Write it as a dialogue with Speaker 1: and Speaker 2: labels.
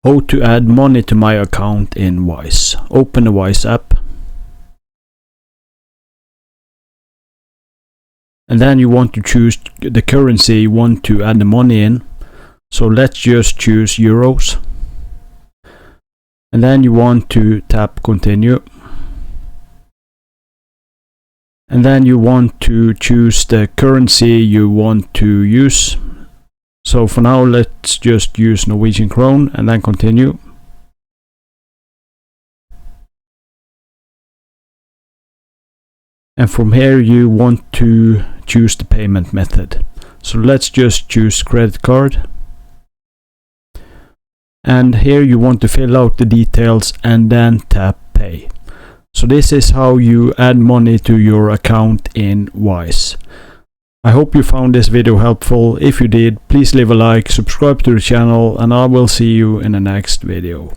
Speaker 1: How to add money to my account in Wise. Open the Wise app. And then you want to choose the currency you want to add the money in. So let's just choose euros. And then you want to tap continue. And then you want to choose the currency you want to use. So for now, let's just use Norwegian krone and then continue. And from here you want to choose the payment method. So let's just choose credit card. And here you want to fill out the details and then tap pay. So this is how you add money to your account in Wise. I hope you found this video helpful. If you did, please leave a like, subscribe to the channel, and I will see you in the next video.